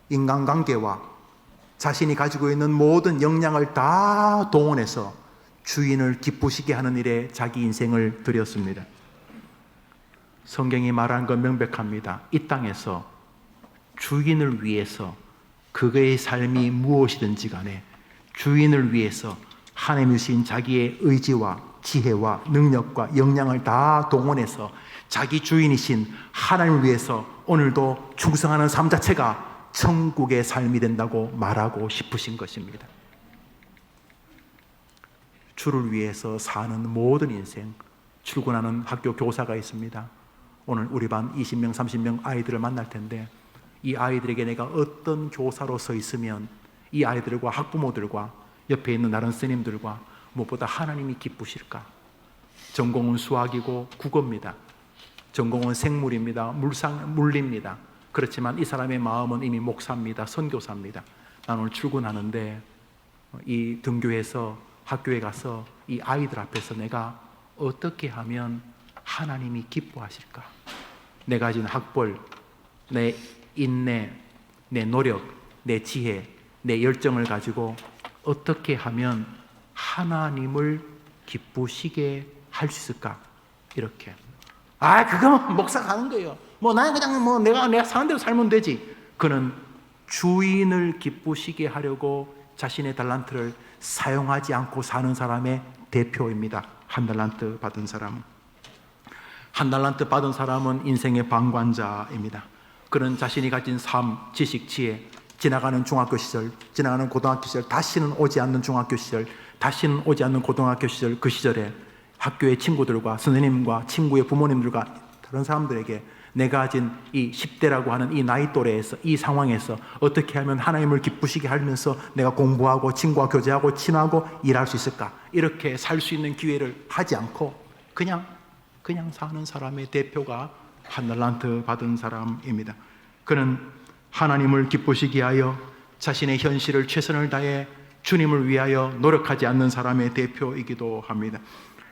[SPEAKER 1] 인간관계와 자신이 가지고 있는 모든 역량을 다 동원해서 주인을 기쁘시게 하는 일에 자기 인생을 들였습니다. 성경이 말하는 건 명백합니다. 이 땅에서 주인을 위해서 그의 삶이 무엇이든지 간에 주인을 위해서 하나님이 주신 자기의 의지와 지혜와 능력과 역량을 다 동원해서 자기 주인이신 하나님을 위해서 오늘도 충성하는 삶 자체가 천국의 삶이 된다고 말하고 싶으신 것입니다. 주를 위해서 사는 모든 인생, 출근하는 학교 교사가 있습니다. 오늘 우리 반 20명, 30명 아이들을 만날 텐데 이 아이들에게 내가 어떤 교사로 서 있으면 이 아이들과 학부모들과 옆에 있는 다른 스님들과 무엇보다 하나님이 기쁘실까? 전공은 수학이고 국어입니다. 전공은 생물입니다. 물리입니다. 그렇지만 이 사람의 마음은 이미 목사입니다. 선교사입니다. 나는 오늘 출근하는데 이 등교해서 학교에 가서 이 아이들 앞에서 내가 어떻게 하면 하나님이 기뻐하실까? 내가 가진 학벌, 내 인내, 내 노력, 내 지혜, 내 열정을 가지고 어떻게 하면 하나님을 기쁘시게 할 수 있을까? 이렇게. 그거는 목사가 하는 거예요. 나는 그냥 내가 사는 대로 살면 되지. 그는 주인을 기쁘시게 하려고 자신의 달란트를 사용하지 않고 사는 사람의 대표입니다. 1달란트 받은 사람은. 1달란트 받은 사람은 인생의 방관자입니다. 그는 자신이 가진 삶, 지식, 지혜, 지나가는 중학교 시절, 지나가는 고등학교 시절, 다시는 오지 않는 중학교 시절, 다시는 오지 않는 고등학교 시절, 그 시절에 학교의 친구들과 선생님과 친구의 부모님들과 다른 사람들에게 내가 가진 이 10대라고 하는 이 나이 또래에서, 이 상황에서 어떻게 하면 하나님을 기쁘시게 하면서 내가 공부하고 친구와 교제하고 친하고 일할 수 있을까? 이렇게 살 수 있는 기회를 하지 않고 그냥 사는 사람의 대표가 1달란트 받은 사람입니다. 그는 하나님을 기쁘시게 하여 자신의 현실을 최선을 다해 주님을 위하여 노력하지 않는 사람의 대표이기도 합니다.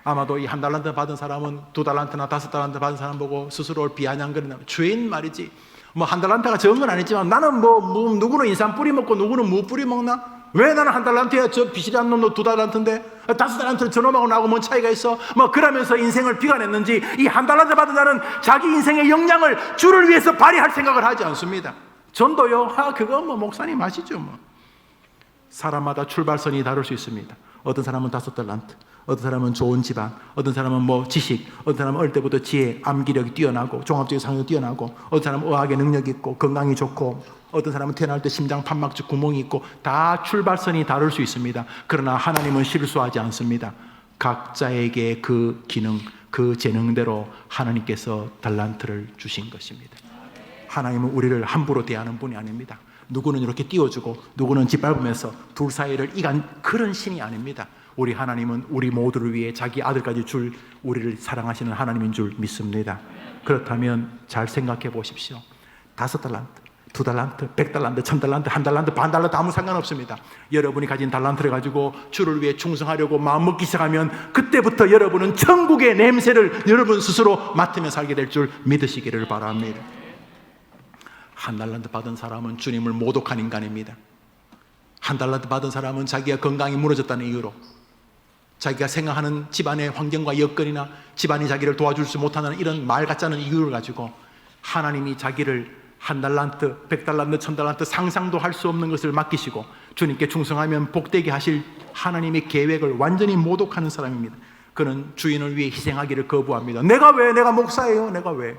[SPEAKER 1] 아마도 이 1달란트 받은 사람은 2달란트나 5달란트 받은 사람 보고 스스로를 비아냥거리는 주인 말이지 1달란트가 적은 건 아니지만 나는 누구는 인삼 뿌리 먹고 누구는 무 뿌리 먹나? 왜 나는 1달란트야? 저 비실한 놈도 2달란트인데 5달란트 저놈하고 나하고 뭔 차이가 있어? 그러면서 인생을 비관했는지 이 1달란트 받은 자는 자기 인생의 역량을 주를 위해서 발휘할 생각을 하지 않습니다. 전도요? 그거 목사님 아시죠? 사람마다 출발선이 다를 수 있습니다. 어떤 사람은 5달란트, 어떤 사람은 좋은 집안, 어떤 사람은 지식, 어떤 사람은 어릴 때부터 지혜, 암기력이 뛰어나고 종합적인 상황이 뛰어나고, 어떤 사람은 의학의 능력이 있고 건강이 좋고, 어떤 사람은 태어날 때 심장 판막주 구멍이 있고, 다 출발선이 다를 수 있습니다. 그러나 하나님은 실수하지 않습니다. 각자에게 그 기능, 그 재능대로 하나님께서 달란트를 주신 것입니다. 하나님은 우리를 함부로 대하는 분이 아닙니다. 누구는 이렇게 띄워주고 누구는 짓밟으면서 둘 사이를 이간 그런 신이 아닙니다. 우리 하나님은 우리 모두를 위해 자기 아들까지 줄 우리를 사랑하시는 하나님인 줄 믿습니다. 그렇다면 잘 생각해 보십시오. 5달란트, 2달란트, 100달란트, 1000달란트, 1달란트, 반달란트 아무 상관없습니다. 여러분이 가진 달란트를 가지고 주를 위해 충성하려고 마음먹기 시작하면 그때부터 여러분은 천국의 냄새를 여러분 스스로 맡으며 살게 될 줄 믿으시기를 바랍니다. 1달란트 받은 사람은 주님을 모독한 인간입니다. 1달란트 받은 사람은 자기가 건강이 무너졌다는 이유로, 자기가 생각하는 집안의 환경과 여건이나 집안이 자기를 도와줄 수 못하는 이런 말 같지 않은 이유를 가지고 하나님이 자기를 1달란트, 100달란트, 1000달란트 상상도 할 수 없는 것을 맡기시고 주님께 충성하면 복되게 하실 하나님의 계획을 완전히 모독하는 사람입니다. 그는 주인을 위해 희생하기를 거부합니다. 내가 왜? 내가 목사예요. 내가 왜?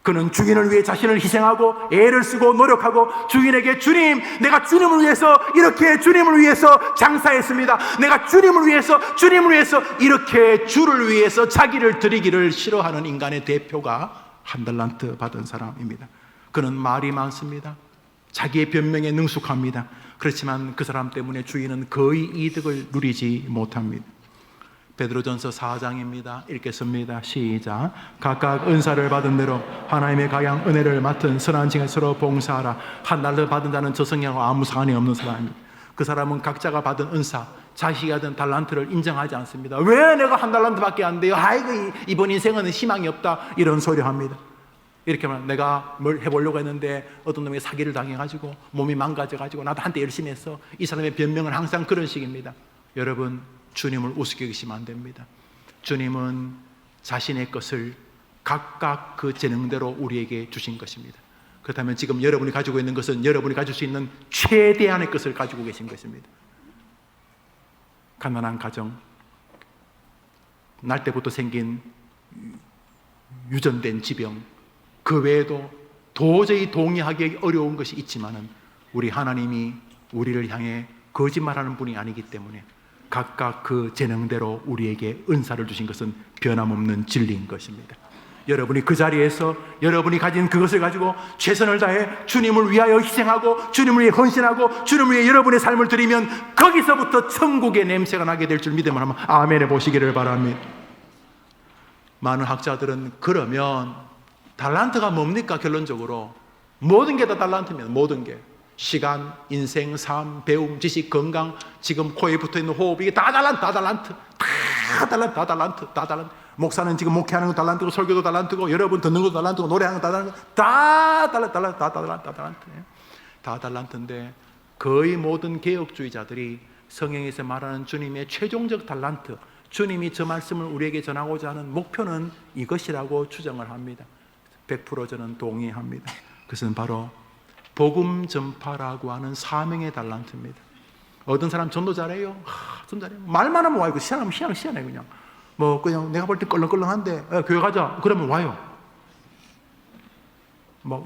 [SPEAKER 1] 그는 주인을 위해 자신을 희생하고 애를 쓰고 노력하고 주인에게 주님, 내가 주님을 위해서 이렇게 주님을 위해서 장사했습니다. 내가 주님을 위해서 이렇게 주를 위해서 자기를 드리기를 싫어하는 인간의 대표가 1달란트 받은 사람입니다. 그는 말이 많습니다. 자기의 변명에 능숙합니다. 그렇지만 그 사람 때문에 주인은 거의 이득을 누리지 못합니다. 베드로전서 4장입니다. 읽겠습니다. 시작. 각각 은사를 받은 대로 하나님의 가양 은혜를 맡은 선한 징에 서로 봉사하라. 1달러 받은 자는 저성향과 아무 상관이 없는 사람입니다. 그 사람은 각자가 받은 은사, 자식이 받은 달란트를 인정하지 않습니다. 왜 내가 1달란트밖에 안 돼요? 아이고, 이번 인생은 희망이 없다. 이런 소리 합니다. 이렇게 하면 내가 뭘 해보려고 했는데 어떤 놈에게 사기를 당해가지고 몸이 망가져가지고 나도 한때 열심히 했어. 이 사람의 변명은 항상 그런 식입니다. 여러분, 주님을 우습게 여기시면 안 됩니다. 주님은 자신의 것을 각각 그 재능대로 우리에게 주신 것입니다. 그렇다면 지금 여러분이 가지고 있는 것은 여러분이 가질 수 있는 최대한의 것을 가지고 계신 것입니다. 가난한 가정, 날 때부터 생긴 유전된 지병, 그 외에도 도저히 동의하기 어려운 것이 있지만은 우리 하나님이 우리를 향해 거짓말하는 분이 아니기 때문에 각각 그 재능대로 우리에게 은사를 주신 것은 변함없는 진리인 것입니다. 여러분이 그 자리에서 여러분이 가진 그것을 가지고 최선을 다해 주님을 위하여 희생하고 주님을 위해 헌신하고 주님을 위해 여러분의 삶을 드리면 거기서부터 천국의 냄새가 나게 될 줄 믿으면 한번 아멘 해보시기를 바랍니다. 많은 학자들은 그러면 달란트가 뭡니까? 결론적으로 모든 게 다 달란트입니다. 모든 게. 시간, 인생, 삶, 배움, 지식, 건강, 지금 코에 붙어있는 호흡, 이게 다 달란트, 다 달란트, 다 달란트, 다 달란트, 다 달란트. 목사는 지금 목회하는 거 달란트고, 설교도 달란트고, 여러분 듣는 것도 달란트고, 노래하는 거 달란트, 다 달란트, 다 달란트, 다 달란트. 다 달란트인데 거의 모든 개혁주의자들이 성경에서 말하는 주님의 최종적 달란트, 주님이 저 말씀을 우리에게 전하고자 하는 목표는 이것이라고 추정을 합니다. 100% 저는 동의합니다. 그것은 바로 복음 전파라고 하는 사명의 달란트입니다. 어떤 사람 전도 잘해요. 전도 잘해요. 말만 하면 와요. 희한해 그냥. 그냥 내가 볼 때 껄렁껄렁한데 교회 가자. 그러면 와요.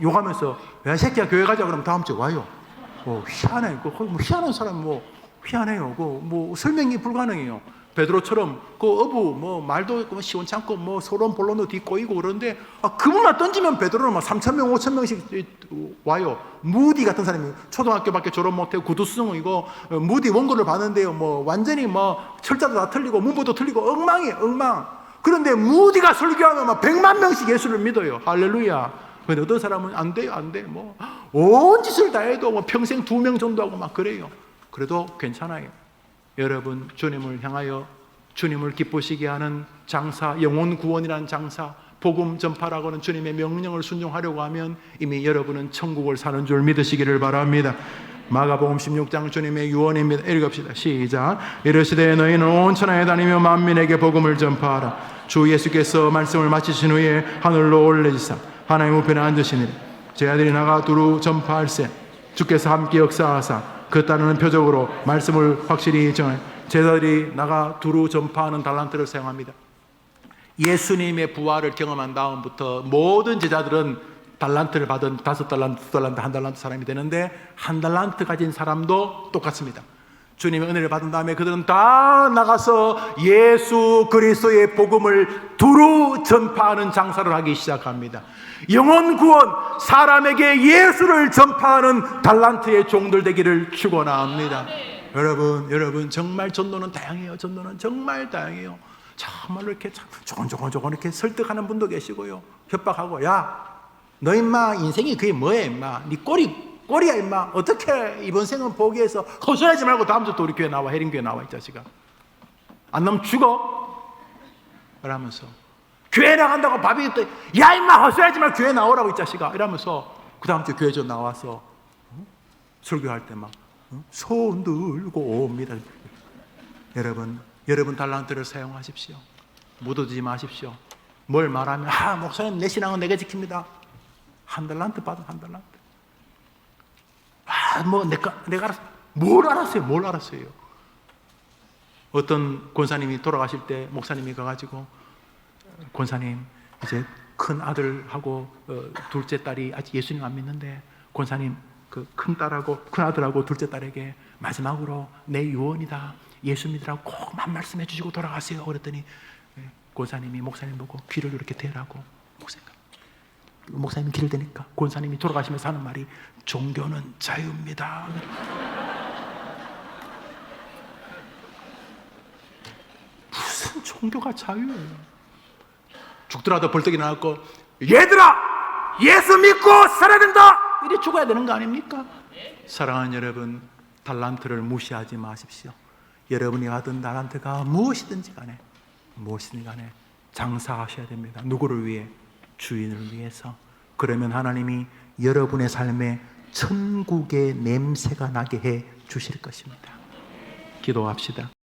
[SPEAKER 1] 욕하면서 야 새끼야 교회 가자. 그러면 다음 주에 와요. 희한해. 희한한 사람 희한해요. 설명이 불가능해요. 베드로처럼 어부 말도 시원찮고 서론 본론도 뒤꼬이고 그러는데 그분만 던지면 베드로는 3,000명 5,000명씩 와요. 무디 같은 사람이 초등학교밖에 졸업 못하고 구두수성이고 무디 원고를 봤는데요 완전히 철자도 다 틀리고 문법도 틀리고 엉망이에요. 엉망. 그런데 무디가 설교하면 100만 명씩 예수를 믿어요. 할렐루야. 그런데 어떤 사람은 안 돼요. 온 짓을 다 해도 평생 2명 전도하고 그래요. 그래도 괜찮아요. 여러분, 주님을 향하여 주님을 기쁘시게 하는 장사, 영혼 구원이라는 장사, 복음 전파라고 하는 주님의 명령을 순종하려고 하면 이미 여러분은 천국을 사는 줄 믿으시기를 바랍니다. 마가복음 16장 주님의 유언입니다. 읽읍시다. 시작. 이르시되 너희는 온 천하에 다니며 만민에게 복음을 전파하라. 주 예수께서 말씀을 마치신 후에 하늘로 올리시사 하나님 우편에 앉으시니라. 제 아들이 나가 두루 전파할세 주께서 함께 역사하사 그 따르는 표적으로 말씀을 확실히 정해 제자들이 나가 두루 전파하는 달란트를 사용합니다. 예수님의 부활을 경험한 다음부터 모든 제자들은 달란트를 받은 5달란트, 2달란트, 1달란트 사람이 되는데 1달란트 가진 사람도 똑같습니다. 주님의 은혜를 받은 다음에 그들은 다 나가서 예수 그리스도의 복음을 두루 전파하는 장사를 하기 시작합니다. 영혼 구원, 사람에게 예수를 전파하는 달란트의 종들 되기를 축원합니다. 여러분 정말 전도는 다양해요. 전도는 정말 다양해요. 정말로 이렇게 조곤조곤 이렇게 설득하는 분도 계시고요. 협박하고 야, 너 임마 인생이 그게 뭐야 임마? 네 꼬리야 임마. 어떻게 이번 생은 포기해서 허술하지 말고 다음 주 또 우리 교회 나와. 해림교회 나와 이 자식아. 안 나오면 죽어. 그러면서 교회 나간다고 밥이 또 야 임마 허술하지 말고 교회 나오라고 이 자식아. 이러면서 그 다음 주 교회 좀 나와서 설교할 때 막 손 들고 옵니다. 여러분 달란트를 사용하십시오. 묻어두지 마십시오. 뭘 말하면 목사님 내 신앙은 내가 지킵니다. 한 달란트 받아, 한 달란트. 뭐 내가 알았어. 뭘 알았어요? 뭘 알았어요? 어떤 권사님이 돌아가실 때 목사님이 가가지고, 권사님 이제 큰 아들하고 둘째 딸이 아직 예수님 안 믿는데, 권사님 그 큰 딸하고 큰 아들하고 둘째 딸에게 마지막으로 내 유언이다, 예수 믿으라고 꼭 한 말씀해 주시고 돌아가세요. 그랬더니 권사님이 목사님 보고 귀를 이렇게 대라고, 목사님이 귀를 대니까 권사님이 돌아가시면서 하는 말이, 종교는 자유입니다. 무슨 종교가 자유예요? 죽더라도 벌떡 일어나고, 얘들아, 예수 믿고 살아야 된다, 이래 죽어야 되는 거 아닙니까? 사랑하는 여러분, 달란트를 무시하지 마십시오. 여러분이 받은 달란트가 무엇이든지 간에 장사하셔야 됩니다. 누구를 위해? 주인을 위해서. 그러면 하나님이 여러분의 삶에 천국의 냄새가 나게 해 주실 것입니다. 기도합시다.